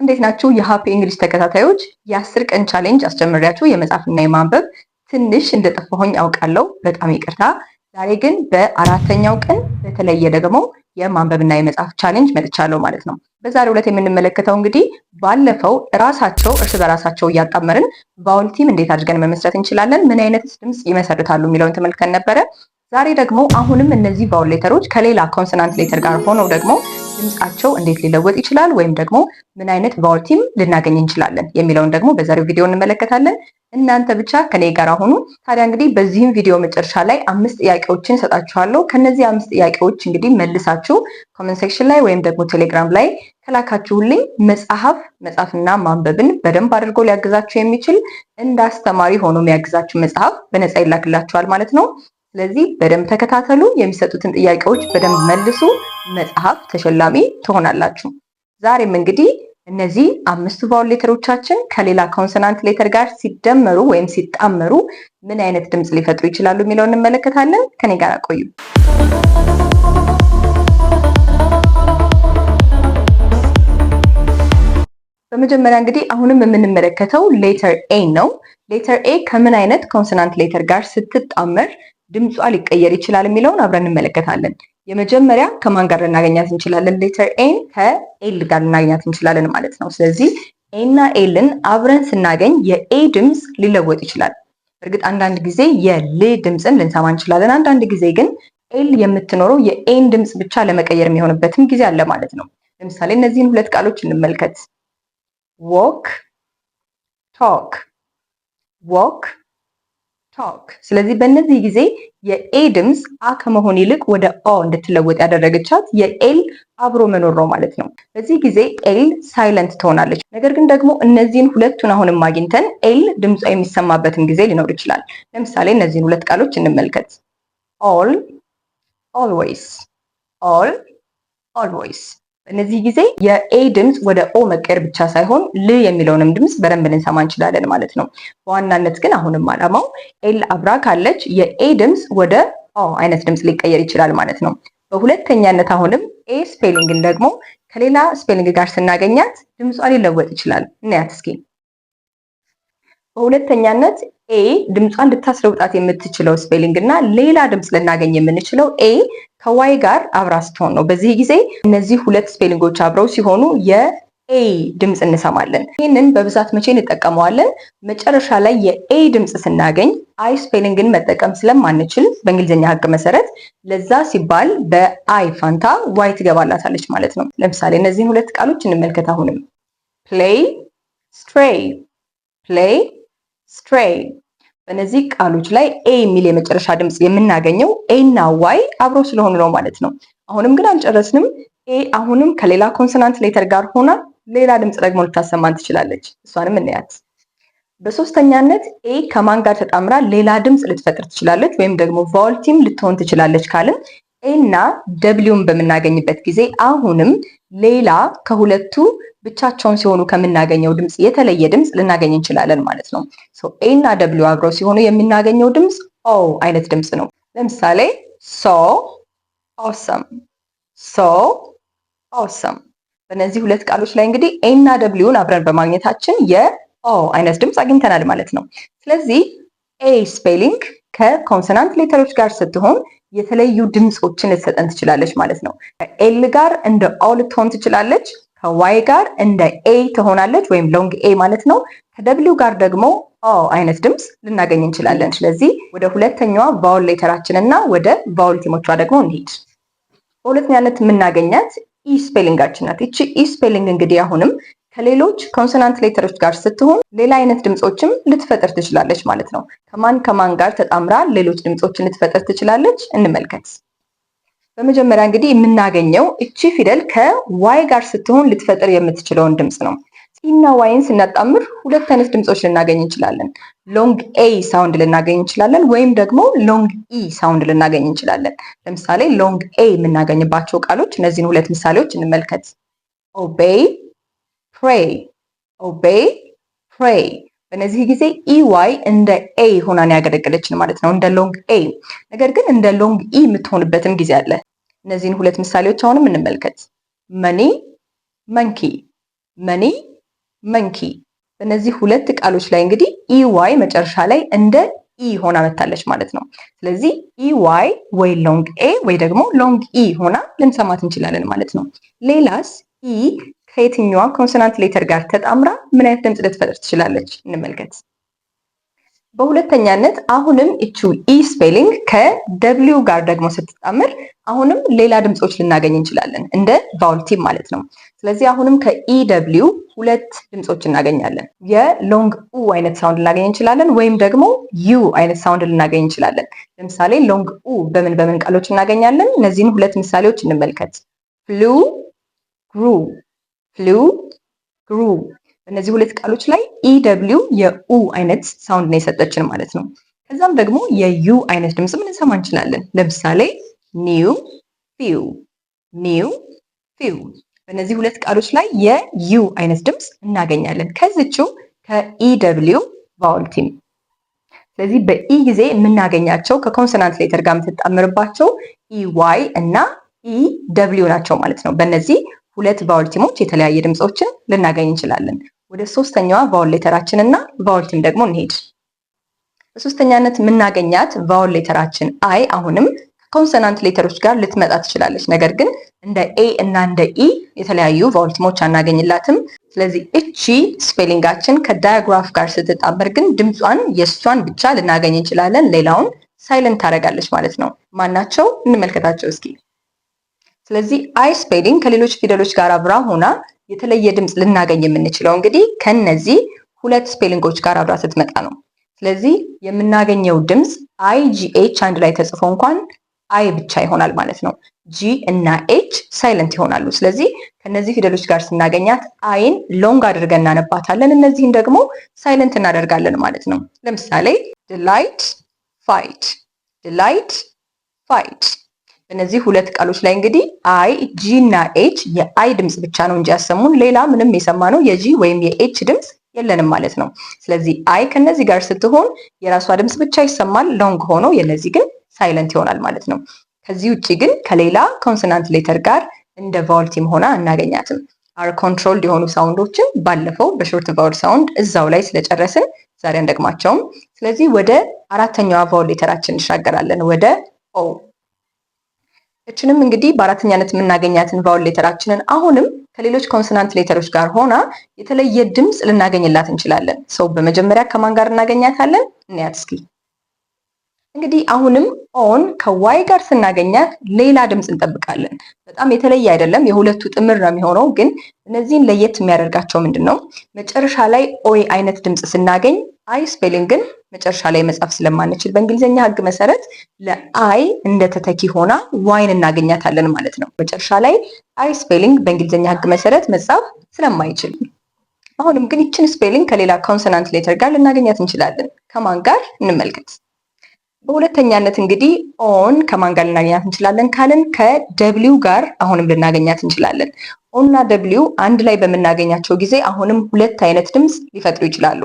እንዴት ናችሁ የሃፒ እንግሊሽ ተከታታዮች? የ10 ቀን ቻሌንጅ አስጀምሪያችሁ የመጻፍና የማንበብ ትንሽ እንደጠፋሁኝ አውቃለሁ፣ በጣም ይቅርታ። ዛሬ ግን በአራተኛው ቀን በተለየ ደግሞ የማንበብና የመጻፍ ቻሌንጅ መጥቻለሁ ማለት ነው። በዛሬው ዕለት የምንመለከተው እንግዲህ ባለፈው እርስ በራሳቸው እያጣመርን ቫውል ቲም እንዴት አድርገን መመስረት እንችላለን፣ ምን አይነት ድምጽ ይመሰርታሉ የሚለውን ተመልክተን ነበረ። ዛሬ ደግሞ አሁንም እነዚህ ቫውል ሌተሮች ከሌላ ኮንሶናንት ሌተር ጋር ሆነው ደግሞ ድምጻቸው እንዴት ሊለወጥ ይችላል ወይም ደግሞ ምን አይነት ቫውል ቲም ልናገኝ እንችላለን የሚለውን ደግሞ በዛሬው ቪዲዮ እንመለከታለን። እናንተ ብቻ ከኔ ጋር ሆኑ። ታዲያ እንግዲህ በዚህም ቪዲዮ መጨረሻ ላይ 5 ጥያቄዎችን ሰጣችኋለሁ። ከነዚህ 5 ጥያቄዎች እንግዲህ መልሳችሁ ኮሜንት ሴክሽን ላይ ወይም ደግሞ ቴሌግራም ላይ ከላካችሁልኝ መጻፍና ማንበብን በደንብ አድርጎ ሊያግዛችሁ የሚችል እንደ አስተማሪ ሆኖ የሚያግዛችሁ መጽሐፍ በነፃ ይላክላችኋል ማለት ነው። ስለዚህ በደንብ ተከታተሉ፣ የሚሰጡትን ጥያቄዎች በደንብ መልሱ፣ መጽሐፍ ተሸላሚ ትሆናላችሁ። ዛሬም እንግዲህ እነዚህ 5 ቫውል ሌተሮቻችን ከሌላ ኮንሶናንት ሌተር ጋር ሲደመሩ ወይም ሲጣመሩ ምን አይነት ድምጽ ሊፈጥሩ ይችላሉ የሚለውን እንመለከታለን። ከኔ ጋር ቆዩ። በመጀመሪያ እንግዲህ አሁንም የምንመለከተው ሌተር ኤ ነው። ሌተር ኤ ከምን አይነት ኮንሶናንት ሌተር ጋር ስትጣመር ድምጿ ሊቀየር ይችላል የሚለውን አብረን እንመለከታለን። የመጀመሪያ ከማን ጋር ልናገኛት እንችላለን? ሌተር ኤን ከኤል ጋር ልናገኛት እንችላለን ማለት ነው። ስለዚህ ኤ እና ኤልን አብረን ስናገኝ የኤ ድምፅ ሊለወጥ ይችላል። እርግጥ አንዳንድ ጊዜ የል ድምፅን ልንሰማ እንችላለን። አንዳንድ ጊዜ ግን ኤል የምትኖረው የኤን ድምፅ ብቻ ለመቀየር የሚሆንበትም ጊዜ አለ ማለት ነው። ለምሳሌ እነዚህን 2 ቃሎች እንመልከት። ዎክ፣ ቶክ፣ ዎክ፣ ቶክ። ስለዚህ በእነዚህ ጊዜ የኤ ድምፅ አ ከመሆን ይልቅ ወደ ኦ እንድትለወጥ ያደረገቻት የኤል አብሮ መኖር ነው ማለት ነው። በዚህ ጊዜ ኤል ሳይለንት ትሆናለች። ነገር ግን ደግሞ እነዚህን ሁለቱን አሁንም አግኝተን ኤል ድምጿ የሚሰማበትን ጊዜ ሊኖር ይችላል። ለምሳሌ እነዚህን 2 ቃሎች እንመልከት። ኦል፣ ኦልዌይስ፣ ኦል፣ ኦልዌይስ። በእነዚህ ጊዜ የኤ ድምፅ ወደ ኦ መቀየር ብቻ ሳይሆን ል የሚለውንም ድምፅ በደንብ ልንሰማ እንችላለን ማለት ነው። በዋናነት ግን አሁንም አላማው ኤል አብራ ካለች የኤ ድምፅ ወደ ኦ አይነት ድምፅ ሊቀየር ይችላል ማለት ነው። በሁለተኛነት አሁንም ኤ ስፔሊንግን ደግሞ ከሌላ ስፔሊንግ ጋር ስናገኛት ድምጿ ሊለወጥ ይችላል። እናያት እስኪ። በሁለተኛነት ኤ ድምጿን እንድታስለውጣት የምትችለው ስፔሊንግ እና ሌላ ድምፅ ልናገኝ የምንችለው ኤ ከዋይ ጋር አብራ ስትሆን ነው። በዚህ ጊዜ እነዚህ 2 ስፔሊንጎች አብረው ሲሆኑ የኤ ድምፅ እንሰማለን። ይህንን በብዛት መቼ እንጠቀመዋለን? መጨረሻ ላይ የኤ ድምፅ ስናገኝ አይ ስፔሊንግን መጠቀም ስለማንችል በእንግሊዝኛ ሕግ መሰረት ለዛ ሲባል በአይ ፋንታ ዋይ ትገባላታለች ማለት ነው። ለምሳሌ እነዚህን 2 ቃሎች እንመልከት። አሁንም ፕሌይ፣ ስትሬይ፣ ፕሌይ፣ ስትሬይ። በእነዚህ ቃሎች ላይ ኤ የሚል የመጨረሻ ድምፅ የምናገኘው ኤ እና ዋይ አብረው ስለሆኑ ነው ማለት ነው። አሁንም ግን አልጨረስንም። ኤ አሁንም ከሌላ ኮንሶናንት ሌተር ጋር ሆና ሌላ ድምፅ ደግሞ ልታሰማን ትችላለች። እሷንም እናያት። በሶስተኛነት ኤ ከማን ጋር ተጣምራ ሌላ ድምፅ ልትፈጥር ትችላለች ወይም ደግሞ ቫውል ቲም ልትሆን ትችላለች ካልን ኤ እና ደብሊውን በምናገኝበት ጊዜ አሁንም ሌላ ከሁለቱ ብቻቸውን ሲሆኑ ከምናገኘው ድምፅ የተለየ ድምፅ ልናገኝ እንችላለን ማለት ነው። ኤ እና ደብሊው አብረው ሲሆኑ የምናገኘው ድምፅ ኦ አይነት ድምፅ ነው። ለምሳሌ ሶ ኦሰም፣ ሶ ኦሰም። በእነዚህ 2 ቃሎች ላይ እንግዲህ ኤ እና ደብሊውን አብረን በማግኘታችን የኦ አይነት ድምፅ አግኝተናል ማለት ነው። ስለዚህ ኤ ስፔሊንግ ከኮንሶናንት ሌተሮች ጋር ስትሆን የተለዩ ድምፆችን ልትሰጠን ትችላለች ማለት ነው። ከኤል ጋር እንደ ኦ ልትሆን ትችላለች። ከዋይ ጋር እንደ ኤ ትሆናለች ወይም ሎንግ ኤ ማለት ነው። ከደብሊው ጋር ደግሞ ኦ አይነት ድምፅ ልናገኝ እንችላለን። ስለዚህ ወደ ሁለተኛዋ ቫውል ሌተራችን እና ወደ ቫውል ቲሞቿ ደግሞ እንሂድ። በሁለተኛነት የምናገኛት ኢ ስፔሊንጋችን ናት። ይቺ ኢ ስፔሊንግ እንግዲህ አሁንም ከሌሎች ኮንሶናንት ሌተሮች ጋር ስትሆን ሌላ አይነት ድምፆችም ልትፈጥር ትችላለች ማለት ነው። ከማን ጋር ተጣምራ ሌሎች ድምፆችን ልትፈጥር ትችላለች? እንመልከት። በመጀመሪያ እንግዲህ የምናገኘው እቺ ፊደል ከዋይ ጋር ስትሆን ልትፈጥር የምትችለውን ድምፅ ነው። ሲና ዋይን ስናጣምር 2 አይነት ድምፆች ልናገኝ እንችላለን። ሎንግ ኤ ሳውንድ ልናገኝ እንችላለን ወይም ደግሞ ሎንግ ኢ ሳውንድ ልናገኝ እንችላለን። ለምሳሌ ሎንግ ኤ የምናገኝባቸው ቃሎች እነዚህን 2 ምሳሌዎች እንመልከት። ኦቤይ፣ ፕሬይ፣ ኦቤይ፣ ፕሬይ። በእነዚህ ጊዜ ኢዋይ እንደ ኤ ሆናን ያገለገለችን ማለት ነው፣ እንደ ሎንግ ኤ። ነገር ግን እንደ ሎንግ ኢ የምትሆንበትም ጊዜ አለ። እነዚህን 2 ምሳሌዎች አሁንም እንመልከት። መኒ፣ መንኪ፣ መኒ፣ መንኪ። በእነዚህ ሁለት ቃሎች ላይ እንግዲህ ኢዋይ መጨረሻ ላይ እንደ ኢ ሆና መታለች ማለት ነው። ስለዚህ ኢዋይ ወይ ሎንግ ኤ ወይ ደግሞ ሎንግ ኢ ሆና ልንሰማት እንችላለን ማለት ነው። ሌላስ ኢ ከየትኛዋ ኮንሶናንት ሌተር ጋር ተጣምራ ምን አይነት ድምፅ ልትፈጥር ትችላለች? እንመልከት። በሁለተኛነት አሁንም እቹ ኢ ስፔሊንግ ከደብሊው ጋር ደግሞ ስትጣምር አሁንም ሌላ ድምፆች ልናገኝ እንችላለን፣ እንደ ቫውል ቲም ማለት ነው። ስለዚህ አሁንም ከኢ ደብሊው ሁለት ድምፆች እናገኛለን። የሎንግ ኡ አይነት ሳውንድ ልናገኝ እንችላለን፣ ወይም ደግሞ ዩ አይነት ሳውንድ ልናገኝ እንችላለን። ለምሳሌ ሎንግ ኡ በምን በምን ቃሎች እናገኛለን? እነዚህን ሁለት ምሳሌዎች እንመልከት። ፍሉ፣ ግሩ፣ ፍሉ፣ ግሩ። በእነዚህ ሁለት ቃሎች ላይ ኢ ደብሊው የኡ አይነት ሳውንድ ነው የሰጠችን ማለት ነው። ከዛም ደግሞ የዩ አይነት ድምፅ ልንሰማ እንችላለን። ለምሳሌ ኒው፣ ፊው፣ ኒው፣ ፊው። በእነዚህ ሁለት ቃሎች ላይ የዩ አይነት ድምፅ እናገኛለን ከዚችው ከኢ ደብሊው ቫውል ቲም። ስለዚህ በኢ ጊዜ የምናገኛቸው ከኮንሶናንት ሌተር ጋር የምትጣምርባቸው ኢ ዋይ እና ኢ ደብሊው ናቸው ማለት ነው። በእነዚህ ሁለት ቫውል ቲሞች የተለያየ ድምፆችን ልናገኝ እንችላለን። ወደ ሶስተኛዋ ቫውል ሌተራችን እና ቫውል ቲም ደግሞ እንሄድ። በሶስተኛነት የምናገኛት ቫውል ሌተራችን አይ አሁንም ከኮንሶናንት ሌተሮች ጋር ልትመጣ ትችላለች። ነገር ግን እንደ ኤ እና እንደ ኢ የተለያዩ ቫውል ቲሞች አናገኝላትም። ስለዚህ እቺ ስፔሊንጋችን ከዳያግራፍ ጋር ስትጣመር ግን ድምጿን የእሷን ብቻ ልናገኝ እንችላለን። ሌላውን ሳይለንት ታደርጋለች ማለት ነው። ማናቸው? እንመልከታቸው እስኪ። ስለዚህ አይ ስፔሊንግ ከሌሎች ፊደሎች ጋር አብራ ሆና የተለየ ድምፅ ልናገኝ የምንችለው እንግዲህ ከነዚህ ሁለት ስፔሊንጎች ጋር አብራ ስትመጣ ነው። ስለዚህ የምናገኘው ድምፅ አይ ጂ ኤች አንድ ላይ ተጽፎ እንኳን አይ ብቻ ይሆናል ማለት ነው። ጂ እና ኤች ሳይለንት ይሆናሉ። ስለዚህ ከነዚህ ፊደሎች ጋር ስናገኛት አይን ሎንግ አድርገን እናነባታለን፣ እነዚህን ደግሞ ሳይለንት እናደርጋለን ማለት ነው። ለምሳሌ ዲላይት፣ ፋይት፣ ዲላይት፣ ፋይት። በእነዚህ ሁለት ቃሎች ላይ እንግዲህ አይ ጂ እና ኤች የአይ ድምፅ ብቻ ነው እንጂ ያሰሙን ሌላ ምንም የሰማነው የጂ ወይም የኤች ድምፅ የለንም ማለት ነው። ስለዚህ አይ ከነዚህ ጋር ስትሆን የራሷ ድምፅ ብቻ ይሰማል ሎንግ ሆኖ፣ የነዚህ ግን ሳይለንት ይሆናል ማለት ነው። ከዚህ ውጭ ግን ከሌላ ኮንሶናንት ሌተር ጋር እንደ ቫውል ቲም ሆና አናገኛትም። አር ኮንትሮልድ የሆኑ ሳውንዶችን ባለፈው በሾርት ቫውል ሳውንድ እዛው ላይ ስለጨረስን ዛሬ አንደግማቸውም። ስለዚህ ወደ አራተኛዋ ቫውል ሌተራችን እንሻገራለን፣ ወደ ኦ። እችንም እንግዲህ በአራተኛነት የምናገኛትን ቫውል ሌተራችንን አሁንም ከሌሎች ኮንሶናንት ሌተሮች ጋር ሆና የተለየ ድምፅ ልናገኝላት እንችላለን። ሰው በመጀመሪያ ከማን ጋር እናገኛታለን? እንያት እስኪ። እንግዲህ አሁንም ኦን ከዋይ ጋር ስናገኛት ሌላ ድምፅ እንጠብቃለን። በጣም የተለየ አይደለም፣ የሁለቱ ጥምር ነው የሚሆነው። ግን እነዚህን ለየት የሚያደርጋቸው ምንድን ነው? መጨረሻ ላይ ኦይ አይነት ድምፅ ስናገኝ አይ ስፔሊንግን መጨረሻ ላይ መጻፍ ስለማንችል በእንግሊዝኛ ሕግ መሰረት ለአይ እንደ ተተኪ ሆና ዋይን እናገኛታለን ማለት ነው። መጨረሻ ላይ አይ ስፔሊንግ በእንግሊዝኛ ሕግ መሰረት መጻፍ ስለማይችል አሁንም ግን ይችን ስፔሊንግ ከሌላ ኮንሶናንት ሌተር ጋር ልናገኛት እንችላለን። ከማን ጋር እንመልከት። በሁለተኛነት እንግዲህ ኦን ከማን ጋር ልናገኛት እንችላለን ካልን ከደብሊው ጋር አሁንም ልናገኛት እንችላለን። ኦ እና ደብሊው አንድ ላይ በምናገኛቸው ጊዜ አሁንም ሁለት አይነት ድምፅ ሊፈጥሩ ይችላሉ።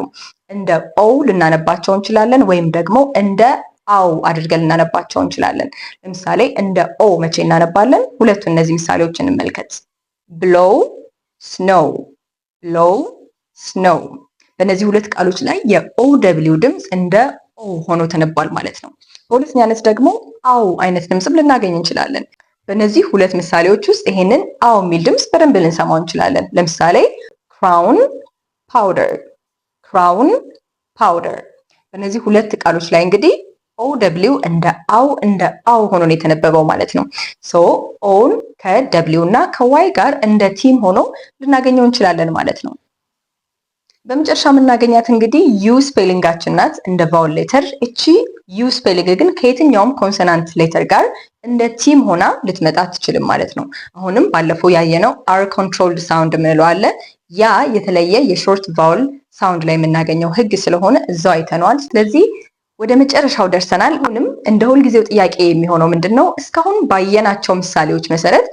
እንደ ኦ ልናነባቸው እንችላለን፣ ወይም ደግሞ እንደ አው አድርገን ልናነባቸው እንችላለን። ለምሳሌ እንደ ኦ መቼ እናነባለን? ሁለቱ እነዚህ ምሳሌዎች እንመልከት። ብሎው፣ ስኖው፣ ብሎው፣ ስኖው። በእነዚህ ሁለት ቃሎች ላይ የኦ ደብሊው ድምፅ እንደ ኦ ሆኖ ተነባል ማለት ነው። በሁለተኛነት ደግሞ አው አይነት ድምፅም ልናገኝ እንችላለን። በእነዚህ ሁለት ምሳሌዎች ውስጥ ይሄንን አው የሚል ድምፅ በደንብ ልንሰማው እንችላለን። ለምሳሌ ክራውን፣ ፓውደር፣ ክራውን፣ ፓውደር። በእነዚህ ሁለት ቃሎች ላይ እንግዲህ ኦ ደብሊው እንደ አው ሆኖ ነው የተነበበው ማለት ነው። ሶ ኦን ከደብሊው እና ከዋይ ጋር እንደ ቲም ሆኖ ልናገኘው እንችላለን ማለት ነው። በመጨረሻ የምናገኛት እንግዲህ ዩ ስፔሊንጋችን ናት እንደ ቫውል ሌተር። እቺ ዩ ስፔሊንግ ግን ከየትኛውም ኮንሶናንት ሌተር ጋር እንደ ቲም ሆና ልትመጣ አትችልም ማለት ነው። አሁንም ባለፈው ያየነው አር ኮንትሮልድ ሳውንድ የምንለው አለ። ያ የተለየ የሾርት ቫውል ሳውንድ ላይ የምናገኘው ህግ ስለሆነ እዛው አይተነዋል። ስለዚህ ወደ መጨረሻው ደርሰናል። አሁንም እንደ ሁልጊዜው ጥያቄ የሚሆነው ምንድን ነው? እስካሁን ባየናቸው ምሳሌዎች መሰረት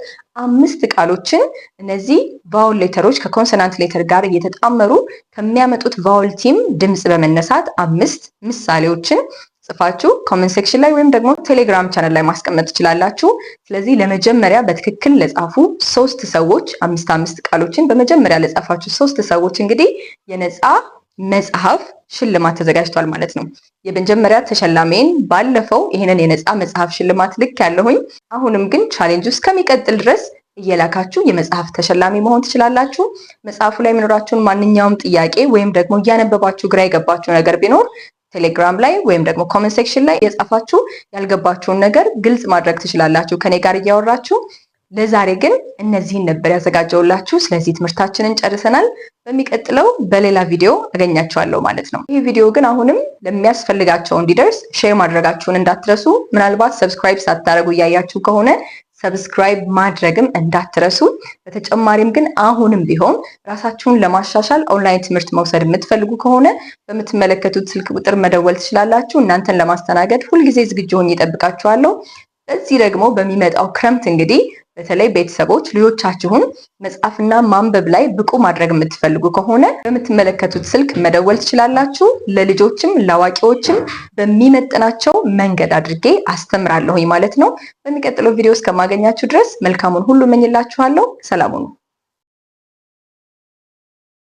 5 ቃሎችን እነዚህ ቫውል ሌተሮች ከኮንሶናንት ሌተር ጋር እየተጣመሩ ከሚያመጡት ቫውል ቲም ድምፅ በመነሳት 5 ምሳሌዎችን ጽፋችሁ ኮሜንት ሴክሽን ላይ ወይም ደግሞ ቴሌግራም ቻናል ላይ ማስቀመጥ ትችላላችሁ። ስለዚህ ለመጀመሪያ በትክክል ለጻፉ 3 ሰዎች 5 ቃሎችን በመጀመሪያ ለጻፋችሁ 3 ሰዎች እንግዲህ የነፃ መጽሐፍ ሽልማት ተዘጋጅቷል ማለት ነው። የመጀመሪያ ተሸላሚን ባለፈው ይሄንን የነፃ መጽሐፍ ሽልማት ልክ ያለሁኝ። አሁንም ግን ቻሌንጅ እስከሚቀጥል ድረስ እየላካችሁ የመጽሐፍ ተሸላሚ መሆን ትችላላችሁ። መጽሐፉ ላይ የሚኖራችሁን ማንኛውም ጥያቄ ወይም ደግሞ እያነበባችሁ ግራ የገባችሁ ነገር ቢኖር ቴሌግራም ላይ ወይም ደግሞ ኮሜንት ሴክሽን ላይ የጻፋችሁ ያልገባችሁን ነገር ግልጽ ማድረግ ትችላላችሁ ከኔ ጋር እያወራችሁ። ለዛሬ ግን እነዚህን ነበር ያዘጋጀውላችሁ። ስለዚህ ትምህርታችንን ጨርሰናል። በሚቀጥለው በሌላ ቪዲዮ አገኛችኋለሁ ማለት ነው። ይህ ቪዲዮ ግን አሁንም ለሚያስፈልጋቸው እንዲደርስ ሼር ማድረጋችሁን እንዳትረሱ። ምናልባት ሰብስክራይብ ሳታደርጉ እያያችሁ ከሆነ ሰብስክራይብ ማድረግም እንዳትረሱ። በተጨማሪም ግን አሁንም ቢሆን ራሳችሁን ለማሻሻል ኦንላይን ትምህርት መውሰድ የምትፈልጉ ከሆነ በምትመለከቱት ስልክ ቁጥር መደወል ትችላላችሁ። እናንተን ለማስተናገድ ሁልጊዜ ዝግጁ ሆኜ እጠብቃችኋለሁ። በዚህ ደግሞ በሚመጣው ክረምት እንግዲህ በተለይ ቤተሰቦች ልጆቻችሁን መጻፍና ማንበብ ላይ ብቁ ማድረግ የምትፈልጉ ከሆነ በምትመለከቱት ስልክ መደወል ትችላላችሁ። ለልጆችም ለአዋቂዎችም በሚመጥናቸው መንገድ አድርጌ አስተምራለሁኝ ማለት ነው። በሚቀጥለው ቪዲዮ እስከማገኛችሁ ድረስ መልካሙን ሁሉ እመኝላችኋለሁ። ሰላም ሁኑ።